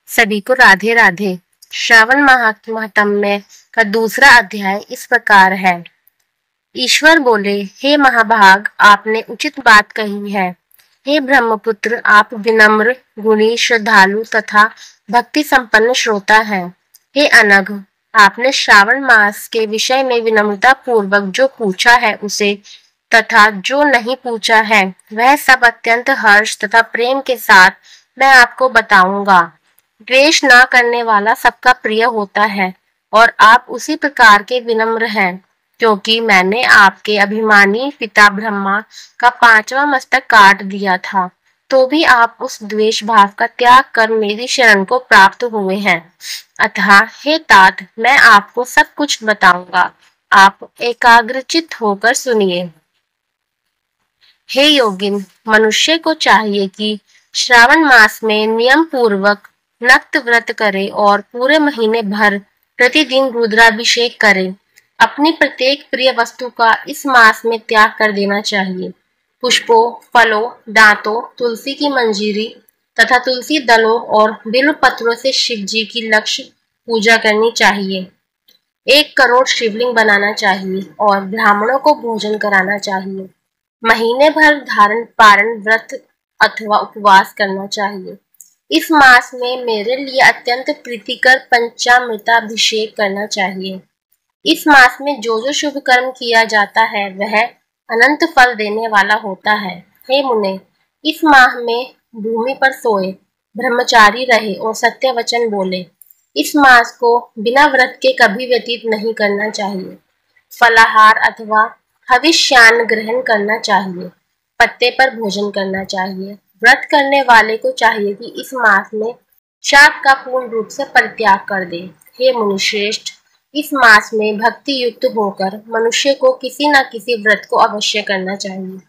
सभी को राधे राधे। श्रावण माह के महात्म्य का दूसरा अध्याय इस प्रकार है। ईश्वर बोले, हे महाभाग, आपने उचित बात कही है। हे ब्रह्मपुत्र, आप विनम्र, गुणी, श्रद्धालु तथा भक्ति संपन्न श्रोता हैं। हे अनघ, आपने श्रावण मास के विषय में विनम्रता पूर्वक जो पूछा है उसे तथा जो नहीं पूछा है वह सब अत्यंत हर्ष तथा प्रेम के साथ मैं आपको बताऊंगा। द्वेष न करने वाला सबका प्रिय होता है और आप उसी प्रकार के विनम्र हैं, क्योंकि मैंने आपके अभिमानी पिता ब्रह्मा का 5वां मस्तक काट दिया था, तो भी आप उस द्वेष भाव का त्याग कर मेरी शरण को प्राप्त हुए हैं। अतः हे तात, मैं आपको सब कुछ बताऊंगा, आप एकाग्रचित्त होकर सुनिए। हे योगिन, मनुष्य को चाहिए कि श्रावण मास में नियम पूर्वक नक्त व्रत करे और पूरे महीने भर प्रतिदिन रुद्राभिषेक करे। अपनी प्रत्येक प्रिय वस्तु का इस मास में त्याग कर देना चाहिए। पुष्पों, फलों, दांतों, तुलसी की मंजीरी तथा तुलसी दलों और बिल्व पत्रों से शिव जी की लक्ष्य पूजा करनी चाहिए। 1 करोड़ शिवलिंग बनाना चाहिए और ब्राह्मणों को भोजन कराना चाहिए। महीने भर धारण पारण व्रत अथवा उपवास करना चाहिए। इस मास में मेरे लिए अत्यंत प्रीतिकर पंचामृताभिषेक करना चाहिए। इस मास में जो जो शुभ कर्म किया जाता है वह अनंत फल देने वाला होता है। हे मुने, इस माह में भूमि पर सोए, ब्रह्मचारी रहे और सत्य वचन बोले। इस मास को बिना व्रत के कभी व्यतीत नहीं करना चाहिए। फलाहार अथवा हविष्यान्न ग्रहण करना चाहिए। पत्ते पर भोजन करना चाहिए। व्रत करने वाले को चाहिए कि इस मास में शाक का पूर्ण रूप से परित्याग कर दे। हे मुनिश्रेष्ठ, इस मास में भक्ति युक्त होकर मनुष्य को किसी न किसी व्रत को अवश्य करना चाहिए।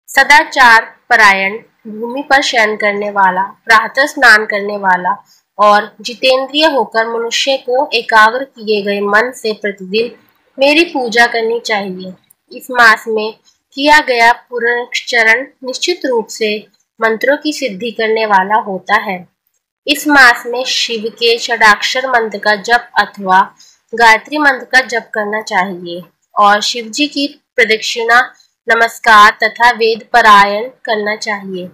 सदाचार परायण, भूमि पर शयन करने वाला, प्रातः स्नान करने वाला और जितेंद्रिय होकर मनुष्य को एकाग्र किए गए मन से प्रतिदिन मेरी पूजा करनी चाहिए। इस मास में किया गया पुनश्चरण निश्चित रूप से मंत्रों की सिद्धि करने वाला होता है। इस मास में शिव के षडाक्षर मंत्र का जप अथवा गायत्री मंत्र का जप करना चाहिए और शिव जी की प्रदक्षिणा, नमस्कार तथा वेद पारायण करना चाहिए।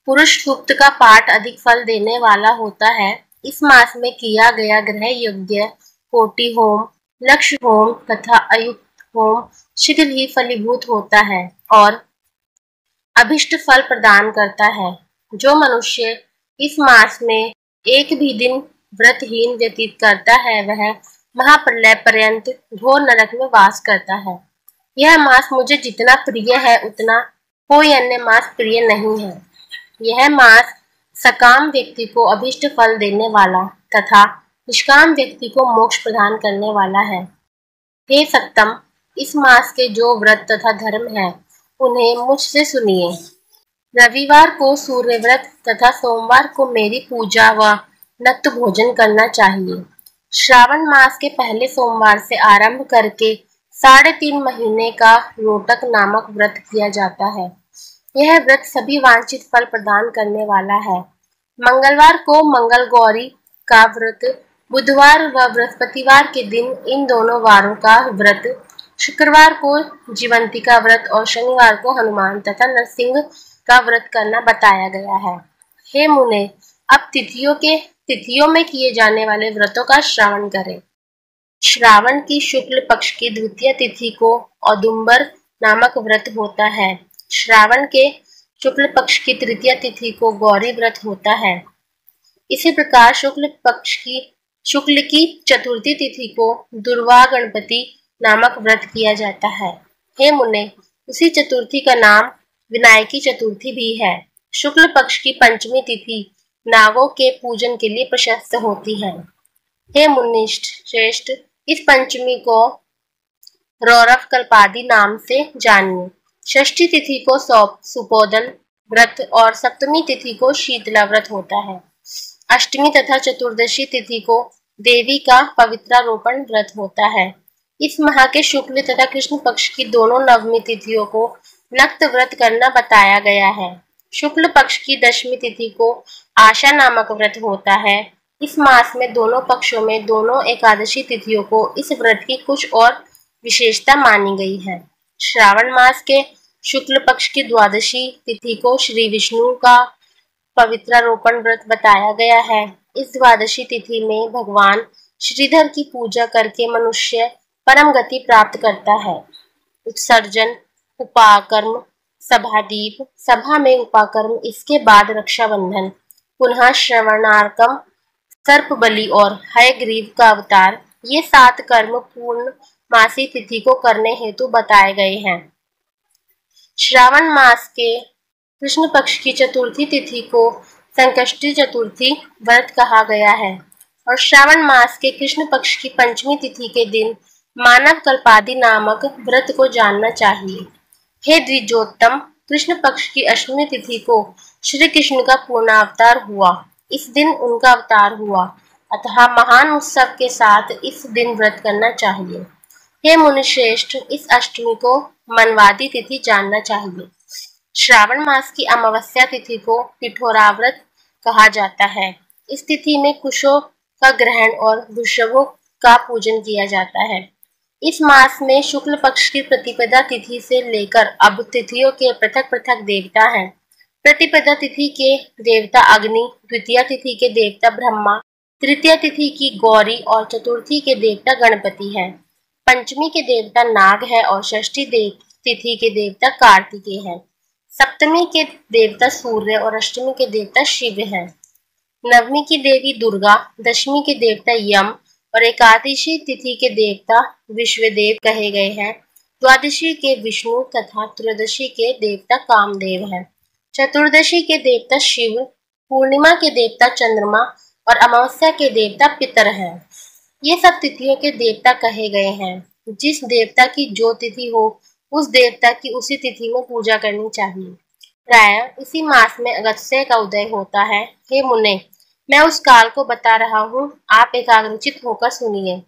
पुरुष सूक्त का पाठ अधिक फल देने वाला होता है। इस मास में किया गया ग्रह यज्ञ, कोटि होम, लक्ष्य होम तथा अयुक्त होम शीघ्र ही फलीभूत होता है और अभिष्ट फल प्रदान करता है। जो मनुष्य इस मास में एक भी दिन व्रतहीन व्यतीत करता है वह महाप्रलय पर्यंत घोर नरक में वास करता है। यह मास मुझे जितना प्रिय है उतना कोई अन्य मास प्रिय नहीं है। यह मास सकाम व्यक्ति को अभिष्ट फल देने वाला तथा निष्काम व्यक्ति को मोक्ष प्रदान करने वाला है। हे सत्तम, इस मास के जो व्रत तथा धर्म है उन्हें मुझसे सुनिए। रविवार को सूर्य व्रत तथा सोमवार को मेरी पूजा व नक्त भोजन करना चाहिए। श्रावण मास के पहले सोमवार से आरंभ करके 3.5 महीने का रोटक नामक व्रत किया जाता है। यह व्रत सभी वांछित फल प्रदान करने वाला है। मंगलवार को मंगल गौरी का व्रत, बुधवार व बृहस्पतिवार के दिन इन दोनों वारों का व्रत, शुक्रवार को जीवंतिका व्रत और शनिवार को हनुमान तथा नरसिंह का व्रत करना बताया गया है। हे मुने, अब तिथियों में किए जाने वाले व्रतों का श्रवण करें। श्रावण की शुक्ल पक्ष की द्वितीय तिथि को औदुंबर नामक व्रत होता है। श्रावण के शुक्ल पक्ष की तृतीय तिथि को गौरी व्रत होता है। इसी प्रकार शुक्ल की चतुर्थी तिथि को दुर्वा गणपति नामक व्रत किया जाता है। हे मुने, उसी चतुर्थी का नाम विनायकी चतुर्थी भी है। शुक्ल पक्ष की पंचमी तिथि नागों के पूजन के लिए प्रशस्त होती है। हे मुनिष्ठ श्रेष्ठ, इस पंचमी को रौरव कल्पादि नाम से जानिए। षष्ठी तिथि को सुपोदन व्रत और सप्तमी तिथि को शीतला व्रत होता है। अष्टमी तथा चतुर्दशी तिथि को देवी का पवित्रारोपण व्रत होता है। इस माह के शुक्ल तथा कृष्ण पक्ष की दोनों नवमी तिथियों को नक्त व्रत करना बताया गया है। शुक्ल पक्ष की दशमी तिथि को आशा नामक व्रत होता है इस मास में दोनों पक्षों में दोनों एकादशी तिथियों को इस व्रत की कुछ और विशेषता मानी गई है। श्रावण मास के शुक्ल पक्ष की द्वादशी तिथि को श्री विष्णु का पवित्रारोपण व्रत बताया गया है। इस द्वादशी तिथि में भगवान श्रीधर की पूजा करके मनुष्य परम गति प्राप्त करता है। उत्सर्जन, उपाकर्म, सभादीप, सभा में उपाकर्म, इसके बाद रक्षाबंधन, पुनः श्रवणार्कम, सर्प बलि और हयग्रीव का अवतार, ये 7 कर्म पूर्ण मासी तिथि को करने हेतु बताए गए हैं। श्रावण मास के कृष्ण पक्ष की चतुर्थी तिथि को संकष्टी चतुर्थी व्रत कहा गया है और श्रावण मास के कृष्ण पक्ष की पंचमी तिथि के दिन मानव कल्पादि नामक व्रत को जानना चाहिए। हे द्विजोत्तम, कृष्ण पक्ष की अष्टमी तिथि को श्री कृष्ण का पूर्णावतार हुआ। इस दिन उनका अवतार हुआ, अतः महान उत्सव के साथ इस दिन व्रत करना चाहिए। हे मुनिश्रेष्ठ, इस अष्टमी को मनवादी तिथि जानना चाहिए। श्रावण मास की अमावस्या तिथि को पिठोराव्रत कहा जाता है। इस तिथि में कुशों का ग्रहण और वृषभों का पूजन किया जाता है। इस मास में शुक्ल पक्ष की प्रतिपदा तिथि से लेकर अब तिथियों के पृथक पृथक देवता हैं। प्रतिपदा तिथि के देवता अग्नि, द्वितीय तिथि के देवता ब्रह्मा, तृतीय तिथि की गौरी और चतुर्थी के देवता गणपति हैं। पंचमी के देवता नाग है और षष्ठी तिथि के देवता कार्तिकेय हैं। सप्तमी के देवता सूर्य और अष्टमी के देवता शिव हैं। नवमी की देवी दुर्गा, दशमी के देवता यम और एकादशी तिथि के देवता विश्वदेव कहे गए हैं। द्वादशी के विष्णु तथा त्रयोदशी के देवता कामदेव हैं। चतुर्दशी के देवता शिव, पूर्णिमा के देवता चंद्रमा और अमावस्या के देवता पितर हैं। ये सब तिथियों के देवता कहे गए हैं। जिस देवता की जो तिथि हो, उस देवता की उसी तिथि में पूजा करनी चाहिए। प्रायः इसी मास में अगस्त्य का उदय होता है। हे मुने, मैं उस काल को बता रहा हूँ, आप एकाग्रचित होकर सुनिए।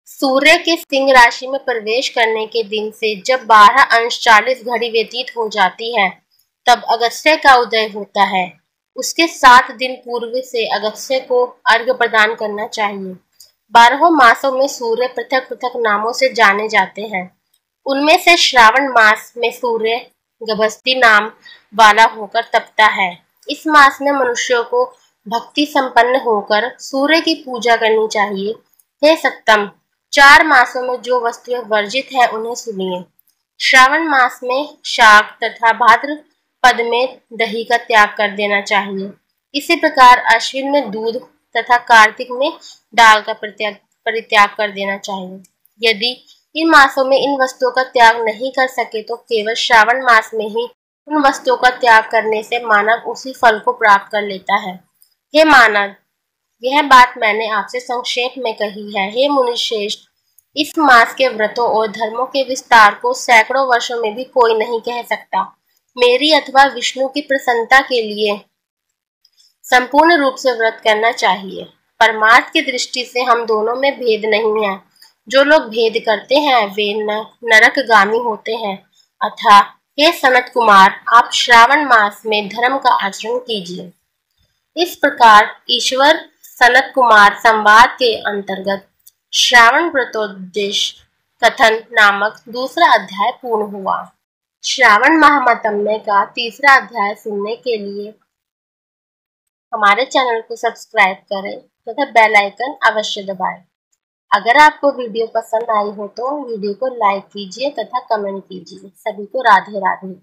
सूर्य के सिंह राशि में प्रवेश करने के दिन से जब 12 अंश 40 घड़ी व्यतीत हो जाती है, तब अगस्त्य का उदय होता है। उसके 7 दिन पूर्व से अगस्त्य को अर्घ्य प्रदान करना चाहिए। 12 मासों में सूर्य पृथक पृथक नामों से जाने जाते हैं। उनमें से श्रावण मास में सूर्य गभस्ती नाम वाला होकर तपता है। इस मास में मनुष्यों को भक्ति संपन्न होकर सूर्य की पूजा करनी चाहिए। हे सत्तम, 4 मासों में जो वस्तुएं वर्जित है उन्हें सुनिए। श्रावण मास में शाक तथा भाद्रपद में दही का त्याग कर देना चाहिए। इसी प्रकार अश्विन में दूध तथा कार्तिक में दाल का परित्याग कर देना चाहिए। यदि इन मासों में इन वस्तुओं का त्याग नहीं कर सके तो केवल श्रावण मास में ही उन वस्तुओं का त्याग करने से मानव उसी फल को प्राप्त कर लेता है। हे मानव, यह बात मैंने आपसे संक्षेप में कही है। हे मुनिश्रेष्ठ, इस मास के व्रतों और धर्मों के विस्तार को सैकड़ों वर्षों में भी कोई नहीं कह सकता। मेरी अथवा विष्णु की प्रसन्नता के लिए संपूर्ण रूप से व्रत करना चाहिए। परमार्थ की दृष्टि से हम दोनों में भेद नहीं है। जो लोग भेद करते हैं वे नरकगामी होते हैं। अतः हे सनत कुमार, आप श्रावण मास में धर्म का आचरण कीजिए। इस प्रकार ईश्वर सनत कुमार संवाद के अंतर्गत श्रावण व्रतोद्देश्य कथन नामक दूसरा अध्याय पूर्ण हुआ। श्रावण महात्म्य का तीसरा अध्याय सुनने के लिए हमारे चैनल को सब्सक्राइब करें तथा बेल आइकन अवश्य दबाएं। अगर आपको वीडियो पसंद आई हो तो वीडियो को लाइक कीजिए तथा कमेंट कीजिए। सभी को राधे राधे।